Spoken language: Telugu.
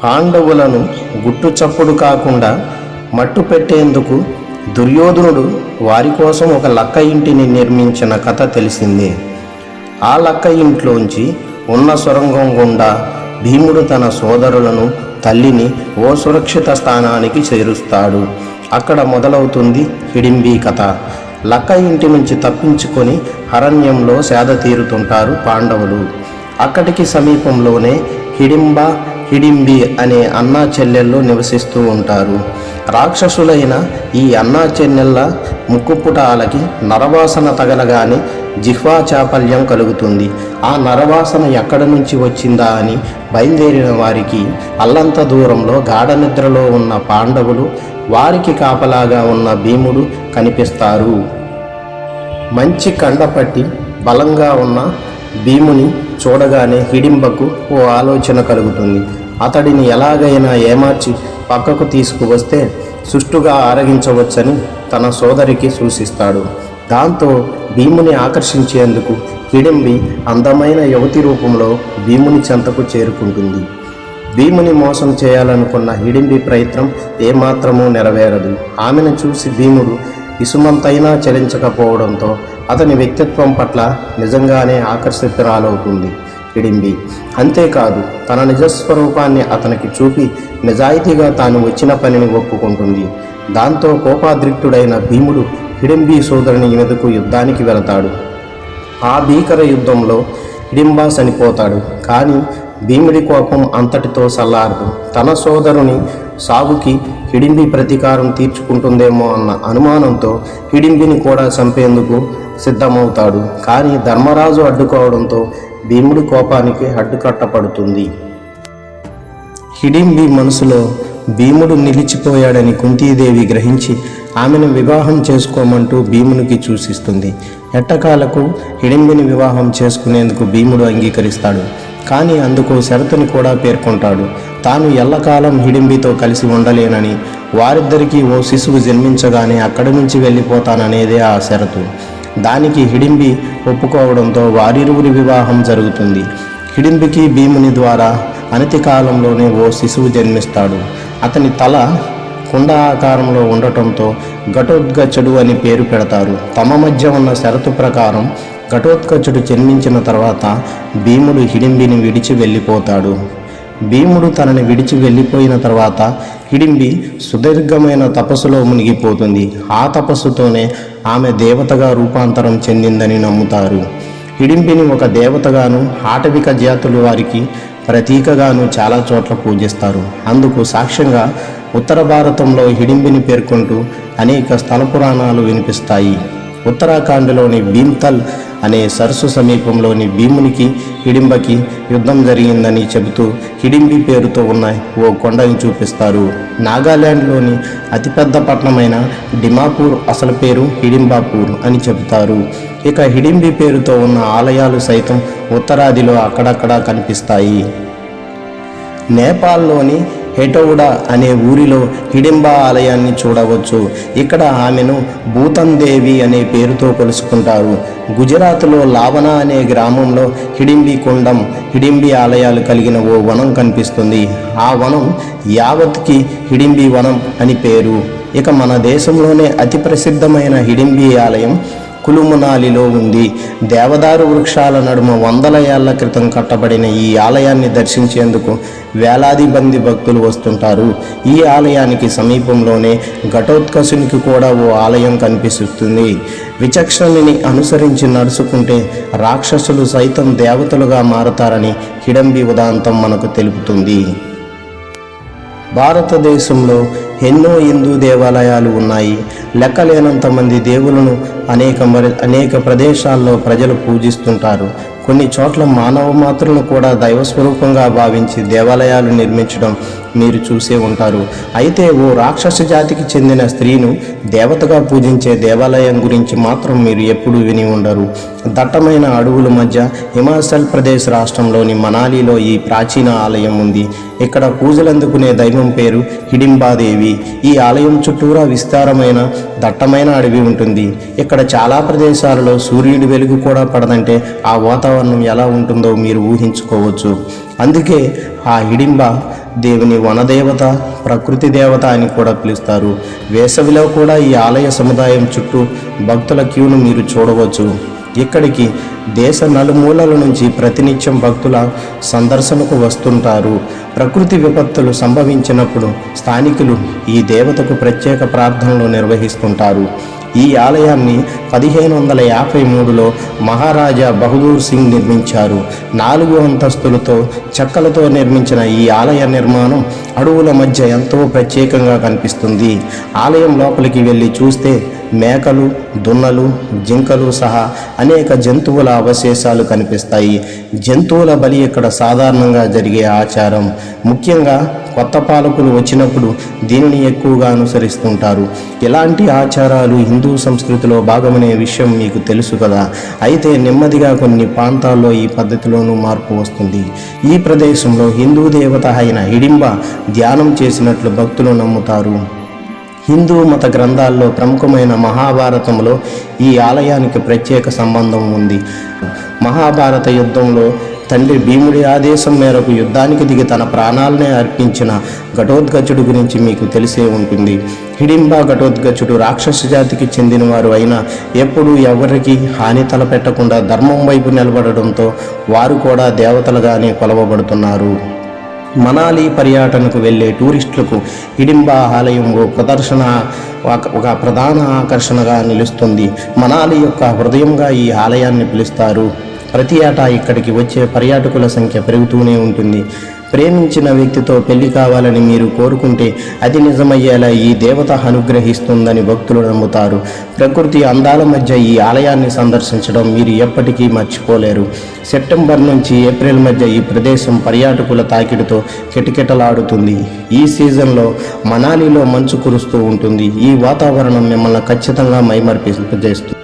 పాండవులను గుట్టు చప్పుడు కాకుండా మట్టు పెట్టేందుకు దుర్యోధనుడు వారి కోసం ఒక లక్క ఇంటిని నిర్మించిన కథ తెలిసిందే. ఆ లక్క ఇంట్లోంచి ఉన్న సొరంగం గుండా భీముడు తన సోదరులను, తల్లిని ఓ సురక్షిత స్థానానికి చేరుస్తాడు. అక్కడ మొదలవుతుంది హిడింబీ కథ. లక్క ఇంటి నుంచి తప్పించుకొని అరణ్యంలో సేద తీరుతుంటారు పాండవులు. అక్కడికి సమీపంలోనే హిడింబి అనే అన్నా చెల్లెళ్ళు నివసిస్తూ ఉంటారు. రాక్షసులైన ఈ అన్నా చెల్లెళ్ళ ముక్కుపుటాలకి నరవాసన తగలగానే జిహ్వా చాపల్యం కలుగుతుంది. ఆ నరవాసన ఎక్కడి నుంచి వచ్చిందా అని బయలుదేరిన వారికి అల్లంత దూరంలో గాఢ నిద్రలో ఉన్న పాండవులు, వారికి కాపలాగా ఉన్న భీముడు కనిపిస్తారు. మంచి కండపట్టి బలంగా ఉన్న భీముని చూడగానే హిడింబకు ఓ ఆలోచన కలుగుతుంది. అతడిని ఎలాగైనా ఏమార్చి పక్కకు తీసుకువస్తే సుష్టుగా ఆరగించవచ్చని తన సోదరికి సూచిస్తాడు. దాంతో భీముని ఆకర్షించేందుకు హిడింబి అందమైన యువతి రూపంలో భీముని చెంతకు చేరుకుంటుంది. భీముని మోసం చేయాలనుకున్న హిడింబి ప్రయత్నం ఏమాత్రమూ నెరవేరదు. ఆమెను చూసి భీముడు ఇసుమంతైనా చలించకపోవడంతో అతని వ్యక్తిత్వం పట్ల నిజంగానే ఆకర్షితురాలవుతుంది హిడింబి. అంతేకాదు, తన నిజస్వరూపాన్ని అతనికి చూపి నిజాయితీగా తాను వచ్చిన పనిని ఒప్పుకుంటుంది. దాంతో కోపాద్రిక్తుడైన భీముడు హిడింబి సోదరుని మీదకు యుద్ధానికి వెళతాడు. ఆ భీకర యుద్ధంలో హిడింబా చనిపోతాడు. కానీ భీముడి కోపం అంతటితో చల్లారదు. తన సోదరుని సాగుకి హిడింబి ప్రతీకారం తీర్చుకుంటుందేమో అన్న అనుమానంతో హిడింబిని కూడా చంపేందుకు సిద్ధమవుతాడు. కానీ ధర్మరాజు అడ్డుకోవడంతో భీముడి కోపానికి అడ్డుకట్టపడుతుంది. హిడింబి మనసులో భీముడు నిలిచిపోయాడని కుంతీదేవి గ్రహించి ఆమెను వివాహం చేసుకోమంటూ భీమునికి సూచిస్తుంది. ఎట్టకాలకు హిడింబిని వివాహం చేసుకునేందుకు భీముడు అంగీకరిస్తాడు. కానీ అందుకు షరతుని కూడా పేర్కొంటాడు. తాను ఎల్లకాలం హిడింబితో కలిసి ఉండలేనని, వారిద్దరికీ ఓ శిశువు జన్మించగానే అక్కడి నుంచి వెళ్ళిపోతాననేదే ఆ షరతు. దానికి హిడింబి ఒప్పుకోవడంతో వారిరువురి వివాహం జరుగుతుంది. హిడింబికి భీముని ద్వారా అనతి కాలంలోనే ఓ శిశువు జన్మిస్తాడు. అతని తల కుండ ఆకారంలో ఉండటంతో ఘటోత్కచుడు అని పేరు పెడతారు. తమ మధ్య ఉన్న షరతు ప్రకారం ఘటోత్కచుడు జన్మించిన తర్వాత భీముడు హిడింబిని విడిచి వెళ్ళిపోతాడు. భీముడు తనని విడిచి వెళ్ళిపోయిన తర్వాత హిడింబి సుదీర్ఘమైన తపస్సులో మునిగిపోతుంది. ఆ తపస్సుతోనే ఆమె దేవతగా రూపాంతరం చెందిందని నమ్ముతారు. హిడింబిని ఒక దేవతగాను, ఆటవిక జాతులు వారికి ప్రతీకగాను చాలా చోట్ల పూజిస్తారు. అందుకు సాక్ష్యంగా ఉత్తర భారతంలో హిడింబిని పేర్కొంటూ అనేక స్థల పురాణాలు వినిపిస్తాయి. ఉత్తరాఖండ్లోని భీమ్తల్ అనే సరస్సు సమీపంలోని భీమునికి హిడింబకి యుద్ధం జరిగిందని చెబుతూ హిడింబి పేరుతో ఉన్న ఓ కొండని చూపిస్తారు. నాగాల్యాండ్లోని అతిపెద్ద పట్టణమైన డిమాపూర్ అసలు పేరు హిడింబాపూర్ అని చెబుతారు. ఇక హిడింబి పేరుతో ఉన్న ఆలయాలు సైతం ఉత్తరాదిలో అక్కడక్కడా కనిపిస్తాయి. నేపాల్లోని హెటౌడా అనే ఊరిలో హిడింబా ఆలయాన్ని చూడవచ్చు. ఇక్కడ ఆమెను భూతందేవి అనే పేరుతో కొలుసుకుంటారు. గుజరాత్లో లావనా అనే గ్రామంలో హిడింబి కుండం, హిడింబి ఆలయాలు కలిగిన ఓ వనం కనిపిస్తుంది. ఆ వనం యావత్కి హిడింబి వనం అని పేరు. ఇక మన దేశంలోనే అతి ప్రసిద్ధమైన హిడింబి ఆలయం కులుమనాలిలో ఉంది. దేవదారు వృక్షాల నడుమ వందల ఏళ్ల క్రితం కట్టబడిన ఈ ఆలయాన్ని దర్శించేందుకు వేలాది మంది భక్తులు వస్తుంటారు. ఈ ఆలయానికి సమీపంలోనే ఘటోత్కచునికి కూడా ఓ ఆలయం కనిపిస్తుంది. విచక్షణని అనుసరించి నడుచుకుంటే రాక్షసులు సైతం దేవతలుగా మారతారని హిడింబి ఉదాంతం మనకు తెలుపుతుంది. భారతదేశంలో ఎన్నో హిందూ దేవాలయాలు ఉన్నాయి. లెక్కలేనంత మంది దేవులను అనేక ప్రదేశాల్లో ప్రజలు పూజిస్తుంటారు. కొన్ని చోట్ల మానవ మాతృలను కూడా దైవస్వరూపంగా భావించి దేవాలయాలు నిర్మించడం మీరు చూసే ఉంటారు. అయితే ఓ రాక్షస జాతికి చెందిన స్త్రీను దేవతగా పూజించే దేవాలయం గురించి మాత్రం మీరు ఎప్పుడూ విని ఉండరు. దట్టమైన అడవుల మధ్య హిమాచల్ ప్రదేశ్ రాష్ట్రంలోని మనాలిలో ఈ ప్రాచీన ఆలయం ఉంది. ఇక్కడ పూజలందుకునే దైవం పేరు హిడింబాదేవి. ఈ ఆలయం చుట్టూరా విస్తారమైన దట్టమైన అడవి ఉంటుంది. ఇక్కడ చాలా ప్రదేశాలలో సూర్యుడి వెలుగు కూడా పడదంటే ఆ వాతావరణం ఎలా ఉంటుందో మీరు ఊహించుకోవచ్చు. అందుకే ఆ హిడింబ దేవుని వనదేవత, ప్రకృతి దేవత అని కూడా పిలుస్తారు. వేసవిలో కూడా ఈ ఆలయ సముదాయం చుట్టూ భక్తుల క్యూను మీరు చూడవచ్చు. ఇక్కడికి దేశ నలుమూలల నుంచి ప్రతినిత్యం భక్తుల సందర్శనకు వస్తుంటారు. ప్రకృతి విపత్తులు సంభవించినప్పుడు స్థానికులు ఈ దేవతకు ప్రత్యేక ప్రార్థనలు నిర్వహిస్తుంటారు. ఈ ఆలయాన్ని 1553లో మహారాజా బహదూర్ సింగ్ నిర్మించారు. 4 అంతస్తులతో చెక్కలతో నిర్మించిన ఈ ఆలయ నిర్మాణం అడవుల మధ్య ఎంతో ప్రత్యేకంగా కనిపిస్తుంది. ఆలయం లోపలికి వెళ్ళి చూస్తే మేకలు, దున్నలు, జింకలు సహా అనేక జంతువుల అవశేషాలు కనిపిస్తాయి. జంతువుల బలి ఇక్కడ సాధారణంగా జరిగే ఆచారం. ముఖ్యంగా కొత్త పాలకులు వచ్చినప్పుడు దీనిని ఎక్కువగా అనుసరిస్తుంటారు. ఇలాంటి ఆచారాలు హిందూ సంస్కృతిలో భాగమనే విషయం మీకు తెలుసు కదా. అయితే నెమ్మదిగా కొన్ని ప్రాంతాల్లో ఈ పద్ధతిలోనూ మార్పు వస్తుంది. ఈ ప్రదేశంలో హిందూ దేవత అయిన హిడింబ ధ్యానం చేసినట్లు భక్తులు నమ్ముతారు. హిందూ మత గ్రంథాల్లో ప్రముఖమైన మహాభారతంలో ఈ ఆలయానికి ప్రత్యేక సంబంధం ఉంది. మహాభారత యుద్ధంలో తండ్రి భీముడి ఆదేశం మేరకు యుద్ధానికి దిగి తన ప్రాణాలనే అర్పించిన ఘటోత్కచుడు గురించి మీకు తెలిసే ఉంటుంది. హిడింబ ఘటోత్కచుడు రాక్షస జాతికి చెందినవారు అయినా ఎప్పుడూ ఎవరికి హాని తలపెట్టకుండా ధర్మం వైపు నిలబడడంతో వారు కూడా దేవతలుగానే కొలవబడుతున్నారు. మనాలి పర్యటనకు వెళ్ళే టూరిస్టులకు హిడింబ ఆలయం ఒక ప్రధాన ఆకర్షణగా నిలుస్తుంది. మనాలి యొక్క హృదయంగా ఈ ఆలయాన్ని పిలుస్తారు. ప్రతి ఏటా ఇక్కడికి వచ్చే పర్యాటకుల సంఖ్య పెరుగుతూనే ఉంటుంది. ప్రేమించిన వ్యక్తితో పెళ్లి కావాలని మీరు కోరుకుంటే అది నిజమయ్యేలా ఈ దేవత అనుగ్రహిస్తుందని భక్తులు నమ్ముతారు. ప్రకృతి అందాల మధ్య ఈ ఆలయాన్ని సందర్శించడం మీరు ఎప్పటికీ మర్చిపోలేరు. సెప్టెంబర్ నుంచి ఏప్రిల్ మధ్య ఈ ప్రదేశం పర్యాటకుల తాకిడితో కిటకిటలాడుతుంది. ఈ సీజన్లో మనాలిలో మంచు కురుస్తూ ఉంటుంది. ఈ వాతావరణం మిమ్మల్ని ఖచ్చితంగా మైమరిపింపజేస్తుంది.